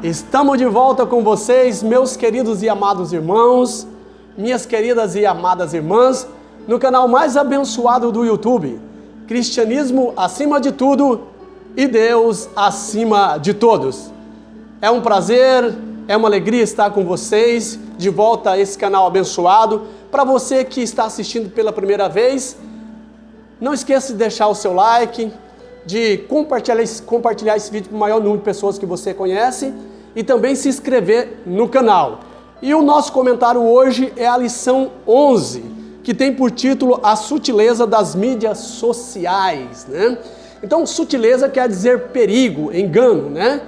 Estamos de volta com vocês, meus queridos e amados irmãos, minhas queridas e amadas irmãs, no canal mais abençoado do YouTube, Cristianismo acima de tudo e Deus acima de todos. É um prazer, é uma alegria estar com vocês, de volta a esse canal abençoado. Para você que está assistindo pela primeira vez, não esqueça de deixar o seu like, de compartilhar esse vídeo para o maior número de pessoas que você conhece e também se inscrever no canal. E o nosso comentário hoje é a lição 11, que tem por título A Sutileza das Mídias Sociais, né? Então, sutileza quer dizer perigo, engano, né?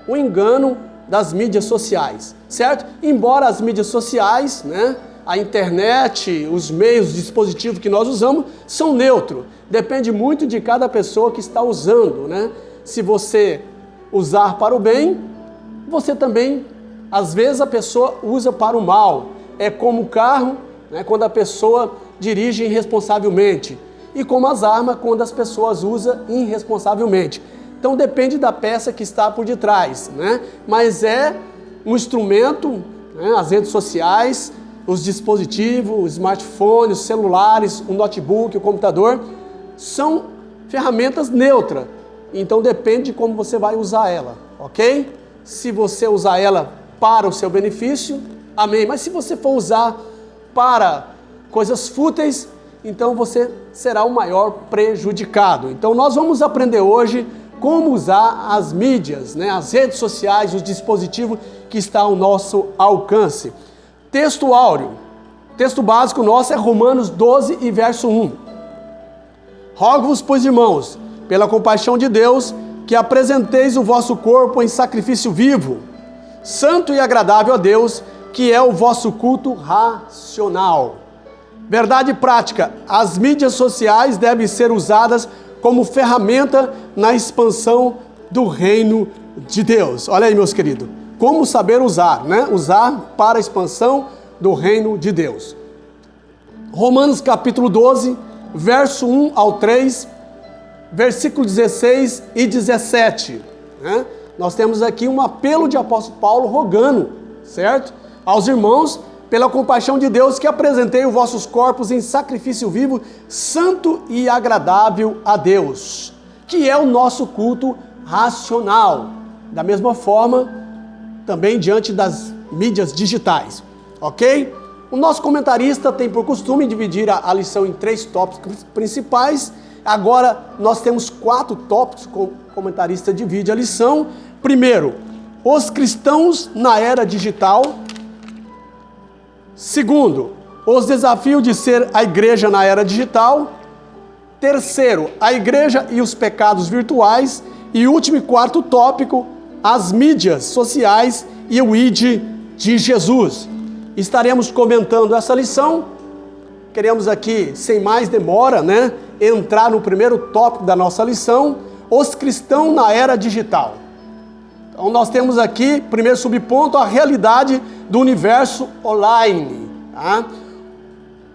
O engano das mídias sociais, certo? Embora as mídias sociais, né, a internet, os meios, os dispositivos que nós usamos são neutros. Depende muito de cada pessoa que está usando, né? Se você usar para o bem, você também, às vezes a pessoa usa para o mal. É como o carro, né, quando a pessoa dirige irresponsavelmente. E como as armas, quando as pessoas usam irresponsavelmente. Então depende da peça que está por detrás, né? Mas é um instrumento, né, as redes sociais, os dispositivos, os smartphones, os celulares, o notebook, o computador, são ferramentas neutras. Então depende de como você vai usar ela, ok? Se você usar ela para o seu benefício, amém. Mas se você for usar para coisas fúteis, então você será o maior prejudicado. Então nós vamos aprender hoje como usar as mídias, né, as redes sociais, os dispositivos que estão ao nosso alcance. Texto áureo, texto básico nosso é Romanos 12 e verso 1. Rogo-vos, pois, irmãos, pela compaixão de Deus, que apresenteis o vosso corpo em sacrifício vivo, santo e agradável a Deus, que é o vosso culto racional. Verdade prática, as mídias sociais devem ser usadas como ferramenta na expansão do reino de Deus. Olha aí, meus queridos, como saber usar, né? Usar para a expansão do reino de Deus. Romanos capítulo 12, verso 1 ao 3, versículo 16 e 17, né? Nós temos aqui um apelo de apóstolo Paulo rogando, certo? Aos irmãos, pela compaixão de Deus, que apresentei os vossos corpos em sacrifício vivo, santo e agradável a Deus, que é o nosso culto racional. Da mesma forma, também diante das mídias digitais, ok? O nosso comentarista tem por costume dividir a lição em 3 tópicos principais. Agora nós temos 4 tópicos que o comentarista divide a lição. Primeiro, os cristãos na era digital. Segundo, os desafios de ser a igreja na era digital. Terceiro, a igreja e os pecados virtuais. E último e 4º tópico, as mídias sociais e o ID de Jesus. Estaremos comentando essa lição. Queremos aqui, sem mais demora, né, entrar no primeiro tópico da nossa lição, os cristãos na era digital. Então nós temos aqui, primeiro subponto, a realidade do universo online. Tá?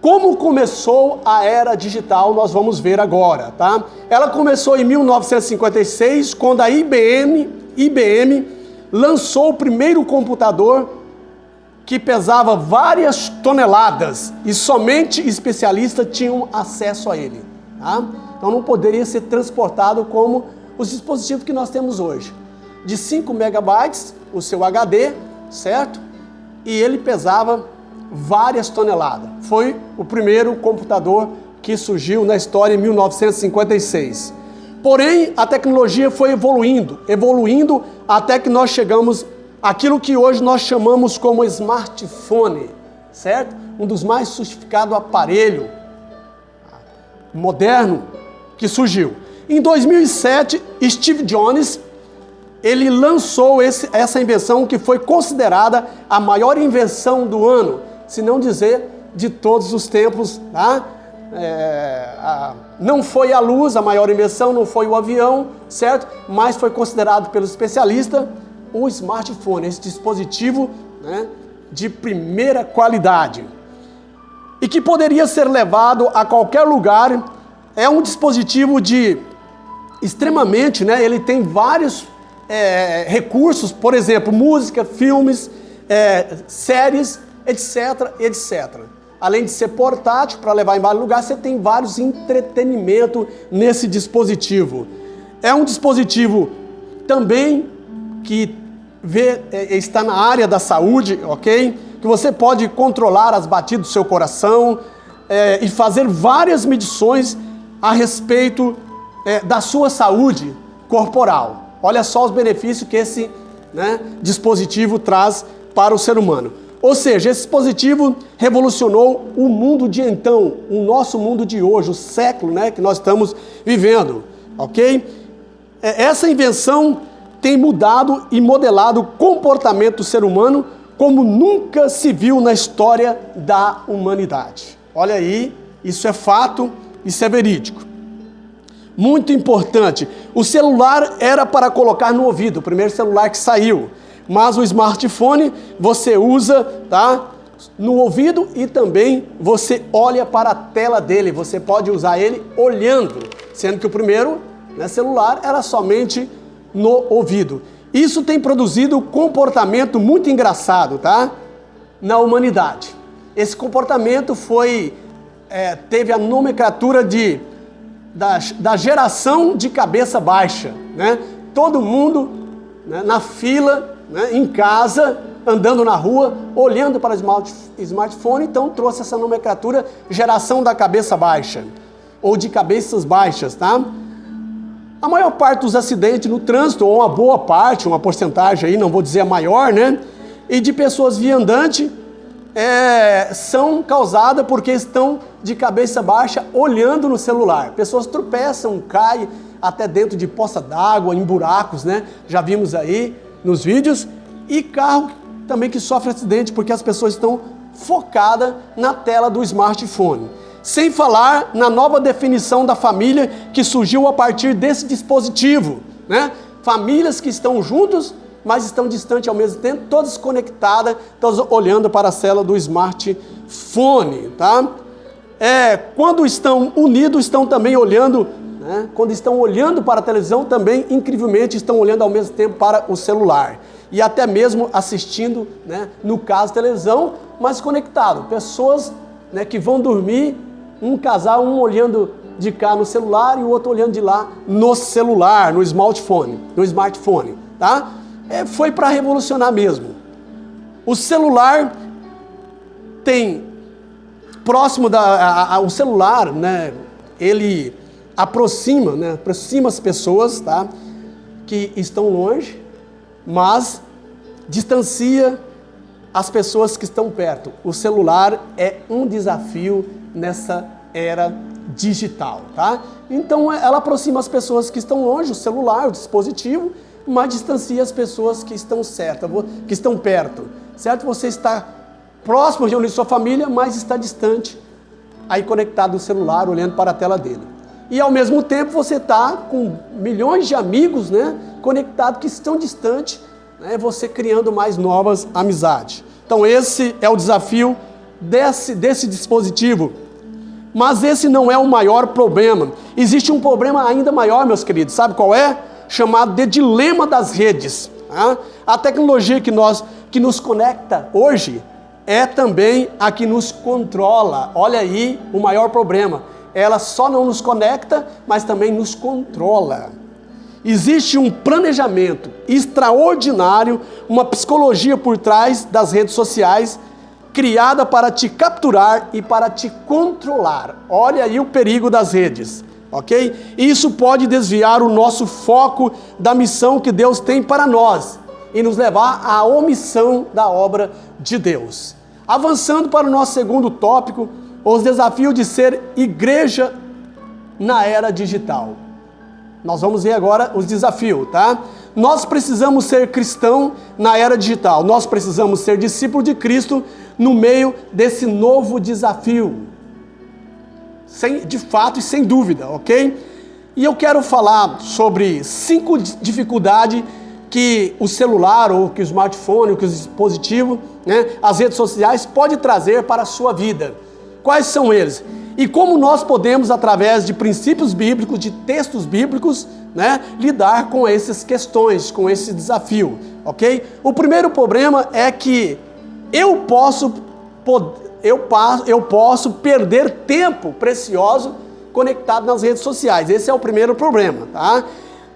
Como começou a era digital, nós vamos ver agora. Tá? Ela começou em 1956, quando a IBM lançou o primeiro computador que pesava várias toneladas e somente especialistas tinham acesso a ele. Tá? Então não poderia ser transportado como os dispositivos que nós temos hoje. De 5 megabytes, o seu HD, certo? E ele pesava várias toneladas. Foi o primeiro computador que surgiu na história em 1956. Porém, a tecnologia foi evoluindo até que nós chegamos àquilo que hoje nós chamamos como smartphone, certo? Um dos mais sofisticados aparelhos moderno que surgiu. Em 2007, Steve Jobs, ele lançou essa invenção que foi considerada a maior invenção do ano, se não dizer de todos os tempos, tá? Não foi a luz a maior invenção, não foi o avião, certo? Mas foi considerado pelos especialistas o smartphone, esse dispositivo, né, de primeira qualidade e que poderia ser levado a qualquer lugar. É um dispositivo extremamente, né? Ele tem vários recursos, por exemplo, música, filmes, séries, etc, etc. Além de ser portátil para levar em vários lugares, você tem vários entretenimentos nesse dispositivo. É um dispositivo também que está na área da saúde, ok? Que você pode controlar as batidas do seu coração e fazer várias medições a respeito da sua saúde corporal. Olha só os benefícios que esse dispositivo traz para o ser humano. Ou seja, esse dispositivo revolucionou o mundo de então, o nosso mundo de hoje, o século que nós estamos vivendo, ok? Essa invenção tem mudado e modelado o comportamento do ser humano como nunca se viu na história da humanidade. Olha aí, isso é fato, isso é verídico. Muito importante, o celular era para colocar no ouvido, o primeiro celular que saiu. Mas o smartphone você usa, tá, no ouvido e também você olha para a tela dele. Você pode usar ele olhando, sendo que o primeiro celular era somente no ouvido. Isso tem produzido um comportamento muito engraçado, tá, na humanidade. Esse comportamento teve a nomenclatura da geração de cabeça baixa, Todo mundo na fila, em casa, andando na rua, olhando para o smartphone, então trouxe essa nomenclatura geração da cabeça baixa, ou de cabeças baixas, tá? A maior parte dos acidentes no trânsito, ou uma boa parte, uma porcentagem aí, não vou dizer a maior, e de pessoas viandantes, são causadas porque estão de cabeça baixa olhando no celular. Pessoas tropeçam, caem até dentro de poça d'água, em buracos, Já vimos aí nos vídeos, e carro também que sofre acidente porque as pessoas estão focadas na tela do smartphone. Sem falar na nova definição da família que surgiu a partir desse dispositivo, Famílias que estão juntos, mas estão distantes ao mesmo tempo, todas conectadas, todas olhando para a tela do smartphone, tá? Quando estão unidos, estão também olhando, quando estão olhando para a televisão, também, incrivelmente, estão olhando ao mesmo tempo para o celular. E até mesmo assistindo, no caso, televisão, mas conectado. Pessoas que vão dormir, um casal, um olhando de cá no celular e o outro olhando de lá no celular, no smartphone, tá? Foi para revolucionar mesmo. O celular tem, próximo o celular, ele aproxima as pessoas, tá? Que estão longe, mas distancia as pessoas que estão perto. O celular é um desafio nessa era digital, tá? Então ela aproxima as pessoas que estão longe, o celular, o dispositivo, mas distancia as pessoas que estão que estão perto, certo? Você está próximo de onde sua família, mas está distante, aí conectado no celular, olhando para a tela dele. E ao mesmo tempo você está com milhões de amigos, conectados que estão distantes, você criando mais novas amizades. Então esse é o desafio desse dispositivo. Mas esse não é o maior problema. Existe um problema ainda maior, meus queridos. Sabe qual é? Chamado de dilema das redes. A tecnologia que nos conecta hoje é também a que nos controla. Olha aí o maior problema. Ela só não nos conecta, mas também nos controla. Existe um planejamento extraordinário, uma psicologia por trás das redes sociais, criada para te capturar e para te controlar. Olha aí o perigo das redes, ok? Isso pode desviar o nosso foco da missão que Deus tem para nós e nos levar à omissão da obra de Deus. Avançando para o nosso segundo tópico, os desafios de ser igreja na era digital. Nós vamos ver agora os desafios, tá? Nós precisamos ser cristão na era digital. Nós precisamos ser discípulo de Cristo no meio desse novo desafio. De fato e sem dúvida, ok? E eu quero falar sobre 5 dificuldades que o celular, ou que o smartphone, ou que o dispositivo, as redes sociais, pode trazer para a sua vida. Quais são eles? E como nós podemos, através de princípios bíblicos, de textos bíblicos, né, lidar com essas questões, com esse desafio, ok? O primeiro problema é que eu posso perder tempo precioso conectado nas redes sociais. Esse é o primeiro problema, tá?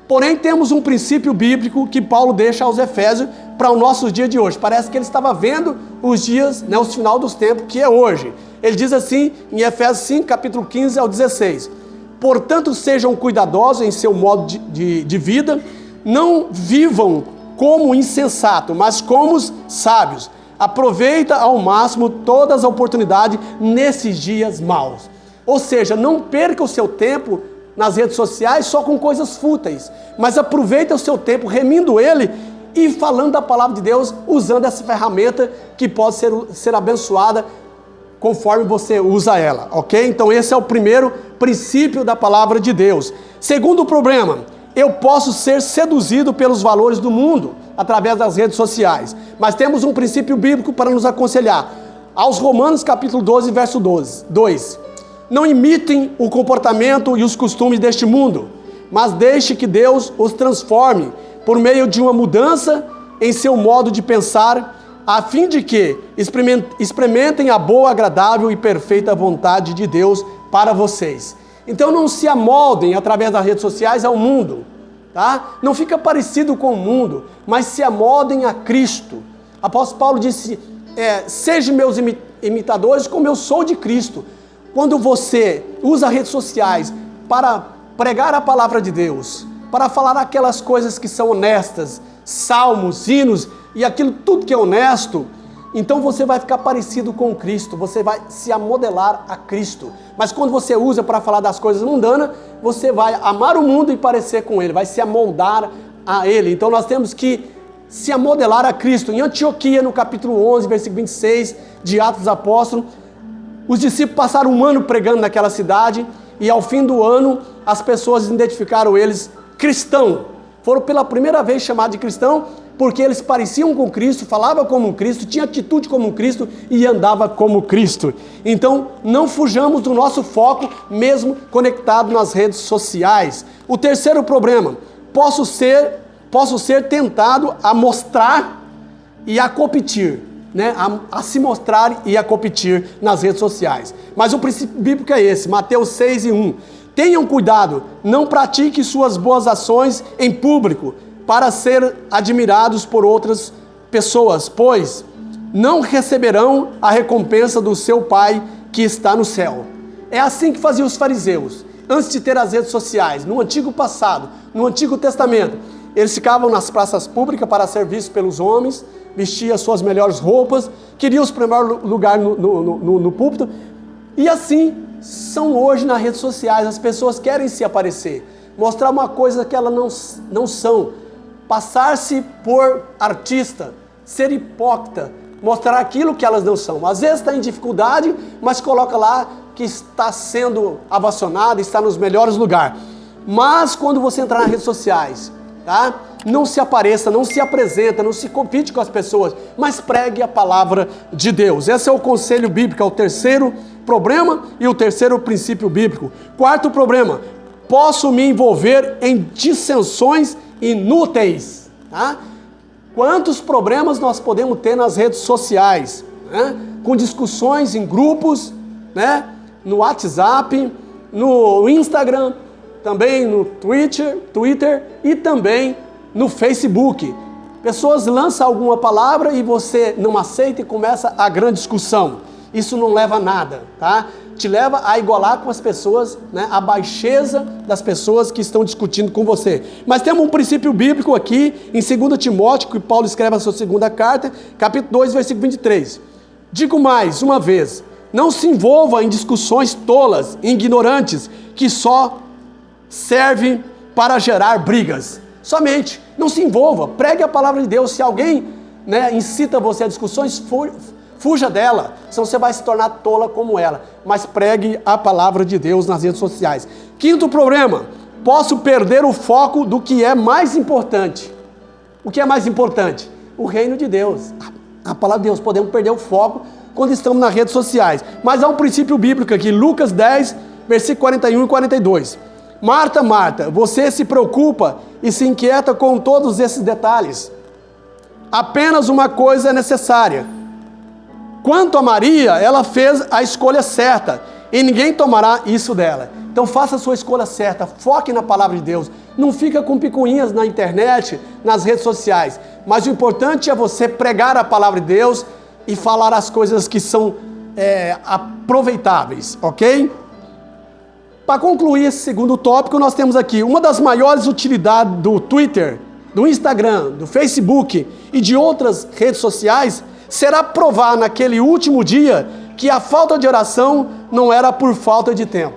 Porém, temos um princípio bíblico que Paulo deixa aos Efésios para o nosso dia de hoje. Parece que ele estava vendo os dias, né, os final dos tempos, que é hoje. Ele diz assim, em Efésios 5, capítulo 15 ao 16. Portanto, sejam cuidadosos em seu modo de vida, não vivam como insensatos, mas como sábios. Aproveita ao máximo todas as oportunidades nesses dias maus. Ou seja, não perca o seu tempo nas redes sociais só com coisas fúteis, mas aproveita o seu tempo remindo ele e falando da palavra de Deus, usando essa ferramenta que pode ser abençoada conforme você usa ela, ok? Então esse é o primeiro princípio da palavra de Deus. Segundo problema, eu posso ser seduzido pelos valores do mundo através das redes sociais, mas temos um princípio bíblico para nos aconselhar. Aos Romanos capítulo 12, verso 2. Não imitem o comportamento e os costumes deste mundo, mas deixe que Deus os transforme por meio de uma mudança em seu modo de pensar, a fim de que experimentem a boa, agradável e perfeita vontade de Deus para vocês. Então não se amoldem através das redes sociais ao mundo, tá? Não fica parecido com o mundo, mas se amoldem a Cristo. Apóstolo Paulo disse, sejam meus imitadores como eu sou de Cristo. Quando você usa redes sociais para pregar a palavra de Deus, para falar aquelas coisas que são honestas, salmos, hinos e aquilo tudo que é honesto, então você vai ficar parecido com Cristo, você vai se amodelar a Cristo. Mas quando você usa para falar das coisas mundanas, você vai amar o mundo e parecer com ele, vai se amoldar a ele. Então nós temos que se amodelar a Cristo. Em Antioquia, no capítulo 11, versículo 26 de Atos dos Apóstolos, os discípulos passaram um ano pregando naquela cidade e ao fim do ano as pessoas identificaram eles cristão. Foram pela primeira vez chamados de cristão porque eles pareciam com Cristo, falavam como Cristo, tinham atitude como Cristo e andavam como Cristo. Então não fujamos do nosso foco mesmo conectado nas redes sociais. O terceiro problema, posso ser tentado a mostrar e a competir. Né, a se mostrar e a competir nas redes sociais. Mas o princípio bíblico é esse, Mateus 6:1. Tenham cuidado, não pratique suas boas ações em público para ser admirados por outras pessoas, pois não receberão a recompensa do seu Pai que está no céu. É assim que faziam os fariseus, antes de ter as redes sociais, no antigo passado, no Antigo Testamento. Eles ficavam nas praças públicas para ser vistos pelos homens, vestiam suas melhores roupas, queriam os primeiros lugares no púlpito, e assim são hoje nas redes sociais. As pessoas querem se aparecer, mostrar uma coisa que elas não são, passar-se por artista, ser hipócrita, mostrar aquilo que elas não são. Às vezes está em dificuldade, mas coloca lá que está sendo ovacionado, está nos melhores lugares. Mas quando você entrar nas redes sociais, tá? Não se apareça, não se apresenta, não se compete com as pessoas, mas pregue a palavra de Deus. Esse é o conselho bíblico, é o terceiro problema e o terceiro princípio bíblico. Quarto problema, posso me envolver em dissensões inúteis. Tá? Quantos problemas nós podemos ter nas redes sociais, né? Com discussões em grupos, né? No WhatsApp, no Instagram, também no Twitter e também no Facebook. Pessoas lançam alguma palavra e você não aceita e começa a grande discussão. Isso não leva a nada, tá? Te leva a igualar com as pessoas, né? A baixeza das pessoas que estão discutindo com você. Mas temos um princípio bíblico aqui em 2 Timóteo, que Paulo escreve a sua segunda carta, capítulo 2, versículo 23. Digo mais uma vez, não se envolva em discussões tolas e ignorantes que só serve para gerar brigas. Somente, não se envolva, pregue a palavra de Deus. Se alguém, né, incita você a discussões, fuja dela, senão você vai se tornar tola como ela. Mas pregue a palavra de Deus nas redes sociais. Quinto problema, posso perder o foco do que é mais importante. O que é mais importante? O reino de Deus, a palavra de Deus. Podemos perder o foco quando estamos nas redes sociais. Mas há um princípio bíblico aqui, Lucas 10, versículo 41 e 42. Marta, Marta, você se preocupa e se inquieta com todos esses detalhes. Apenas uma coisa é necessária. Quanto a Maria, ela fez a escolha certa e ninguém tomará isso dela. Então faça a sua escolha certa, foque na palavra de Deus. Não fica com picuinhas na internet, nas redes sociais. Mas o importante é você pregar a palavra de Deus e falar as coisas que são aproveitáveis, ok? Para concluir esse segundo tópico, nós temos aqui uma das maiores utilidades do Twitter, do Instagram, do Facebook e de outras redes sociais, será provar naquele último dia que a falta de oração não era por falta de tempo.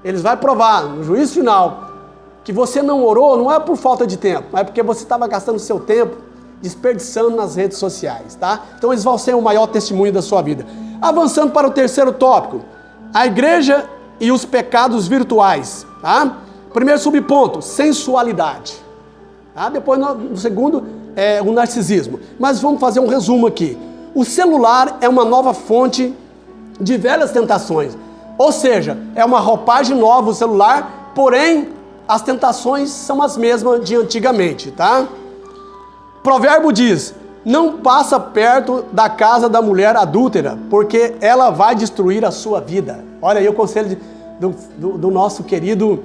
Eles vão provar no juízo final que você não orou, não é por falta de tempo, mas porque você estava gastando seu tempo desperdiçando nas redes sociais, tá? Então eles vão ser o maior testemunho da sua vida. Avançando para o terceiro tópico, a igreja e os pecados virtuais, tá? Primeiro subponto, sensualidade. Tá? Depois, no segundo, o narcisismo. Mas vamos fazer um resumo aqui. O celular é uma nova fonte de velhas tentações. Ou seja, é uma roupagem nova o celular, porém, as tentações são as mesmas de antigamente, tá? Provérbio diz, não passa perto da casa da mulher adúltera, porque ela vai destruir a sua vida. Olha aí o conselho do nosso querido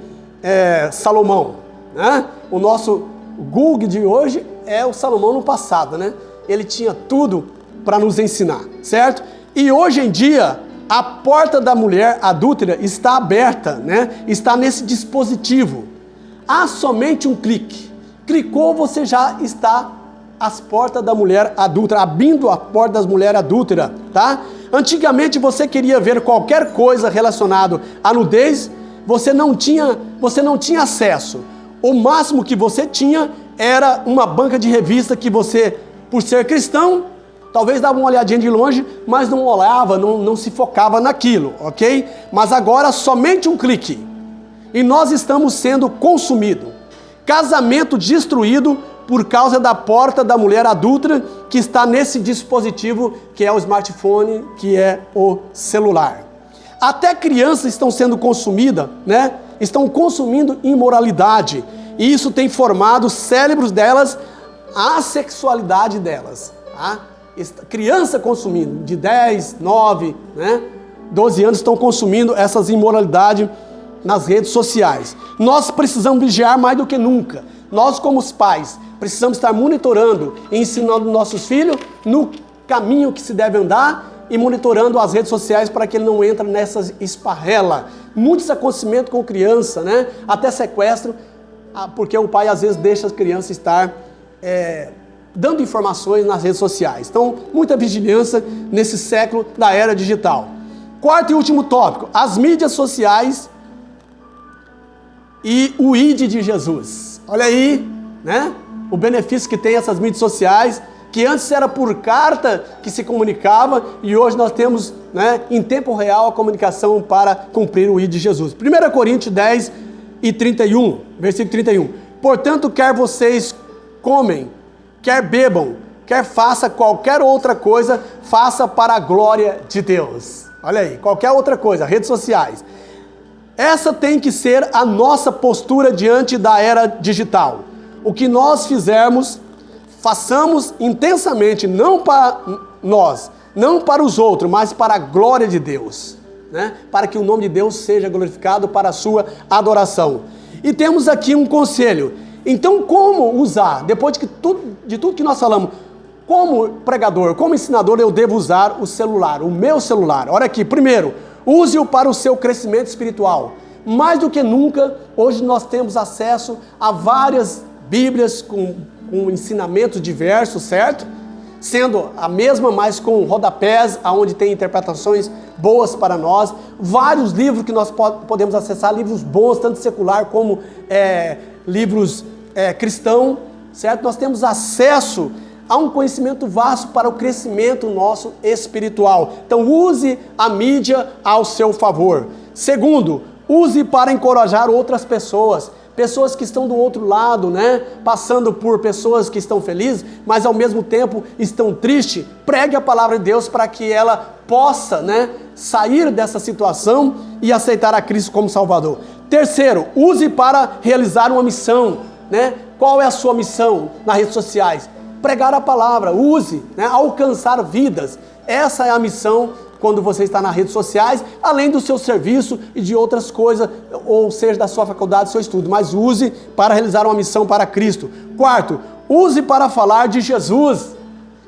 Salomão, né? O nosso Gug de hoje é o Salomão no passado, né? Ele tinha tudo para nos ensinar, certo? E hoje em dia, a porta da mulher adúltera está aberta, né? Está nesse dispositivo. Há somente um clique. Clicou, você já está às portas da mulher adúltera, abrindo a porta das mulheres adúlteras, tá? Antigamente você queria ver qualquer coisa relacionada à nudez, você não tinha acesso. O máximo que você tinha era uma banca de revista que você, por ser cristão, talvez dava uma olhadinha de longe, mas não olhava, não se focava naquilo, ok? Mas agora somente um clique. E nós estamos sendo consumidos. Casamento destruído por causa da porta da mulher adúltera que está nesse dispositivo que é o smartphone, que é o celular. Até crianças estão sendo consumidas, né? Estão consumindo imoralidade. E isso tem formado os cérebros delas, a sexualidade delas. Tá? Criança consumindo, de 10, 9, né? 12 anos estão consumindo essas imoralidades nas redes sociais. Nós precisamos vigiar mais do que nunca. Nós, como os pais, precisamos estar monitorando e ensinando nossos filhos no caminho que se deve andar e monitorando as redes sociais para que ele não entre nessas esparrelas. Muitos acontecimentos com criança, né? Até sequestro, porque o pai às vezes deixa as crianças estar dando informações nas redes sociais. Então, muita vigilância nesse século da era digital. Quarto e último tópico, as mídias sociais e o ID de Jesus. Olha aí, né? O benefício que tem essas mídias sociais, que antes era por carta que se comunicava e hoje nós temos, né, em tempo real a comunicação para cumprir o ID de Jesus. 1 Coríntios 10 e 31, versículo 31. Portanto, quer vocês comem, quer bebam, quer faça qualquer outra coisa, faça para a glória de Deus. Olha aí, qualquer outra coisa, redes sociais. Essa tem que ser a nossa postura diante da era digital. O que nós fizermos, façamos intensamente, não para nós, não para os outros, mas para a glória de Deus, né? Para que o nome de Deus seja glorificado para a sua adoração. E temos aqui um conselho. Então, como usar, depois de tudo que nós falamos, como pregador, como ensinador, eu devo usar o celular, o meu celular? Olha aqui, primeiro, use-o para o seu crescimento espiritual. Mais do que nunca, hoje nós temos acesso a várias Bíblias com ensinamentos diversos, certo? Sendo a mesma, mas com rodapés, onde tem interpretações boas para nós. Vários livros que nós podemos acessar, livros bons, tanto secular como livros cristãos, certo? Nós temos acesso a um conhecimento vasto para o crescimento nosso espiritual. Então use a mídia ao seu favor. Segundo, use para encorajar outras pessoas. Pessoas que estão do outro lado, né? Passando por pessoas que estão felizes, mas ao mesmo tempo estão tristes. Pregue a palavra de Deus para que ela possa, né, sair dessa situação e aceitar a Cristo como Salvador. Terceiro, use para realizar uma missão, né? Qual é a sua missão nas redes sociais? Pregar a palavra, use, né? Alcançar vidas. Essa é a missão quando você está nas redes sociais, além do seu serviço e de outras coisas, ou seja, da sua faculdade, do seu estudo, mas use para realizar uma missão para Cristo. Quarto, use para falar de Jesus.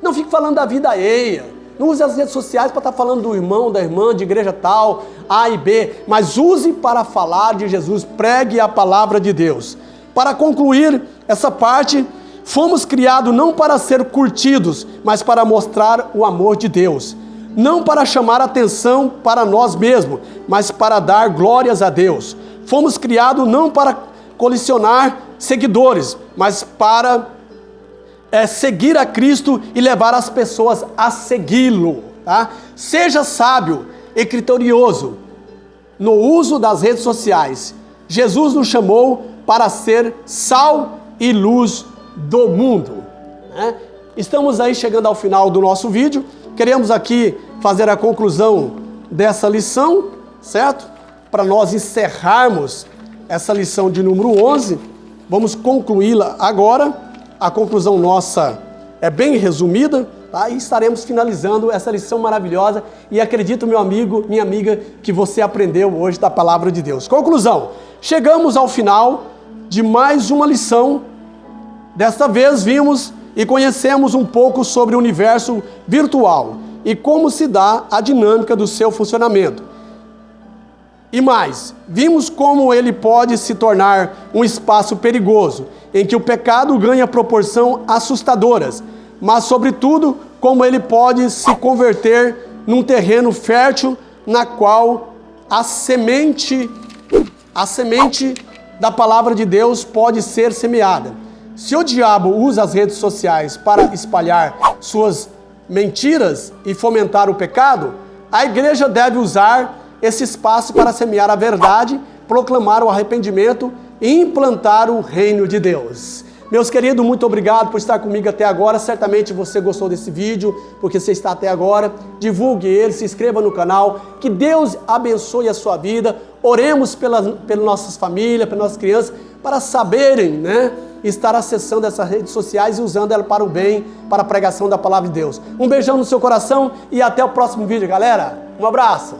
Não fique falando da vida alheia. Não use as redes sociais para estar falando do irmão, da irmã, de igreja tal, A e B, mas use para falar de Jesus, pregue a palavra de Deus. Para concluir essa parte, fomos criados não para ser curtidos, mas para mostrar o amor de Deus. Não para chamar atenção para nós mesmos, mas para dar glórias a Deus. Fomos criados não para colecionar seguidores, mas para seguir a Cristo e levar as pessoas a segui-lo. Tá? Seja sábio e criterioso no uso das redes sociais. Jesus nos chamou para ser sal e luz do mundo. Né? Estamos aí chegando ao final do nosso vídeo. Queremos aqui fazer a conclusão dessa lição, certo? Para nós encerrarmos essa lição de número 11, vamos concluí-la agora. A conclusão nossa é bem resumida, tá? E estaremos finalizando essa lição maravilhosa e acredito, meu amigo, minha amiga, que você aprendeu hoje da palavra de Deus. Conclusão, chegamos ao final de mais uma lição. Desta vez vimos e conhecemos um pouco sobre o universo virtual e como se dá a dinâmica do seu funcionamento. E mais, vimos como ele pode se tornar um espaço perigoso, em que o pecado ganha proporções assustadoras, mas, sobretudo, como ele pode se converter num terreno fértil na qual a semente da palavra de Deus pode ser semeada. Se o diabo usa as redes sociais para espalhar suas mentiras e fomentar o pecado, a igreja deve usar esse espaço para semear a verdade, proclamar o arrependimento e implantar o reino de Deus. Meus queridos, muito obrigado por estar comigo até agora. Certamente você gostou desse vídeo, porque você está até agora. Divulgue ele, se inscreva no canal. Que Deus abençoe a sua vida. Oremos pelas nossas famílias, pelas nossas crianças, para saberem, né, estar acessando essas redes sociais e usando ela para o bem, para a pregação da palavra de Deus. Um beijão no seu coração e até o próximo vídeo, galera. Um abraço.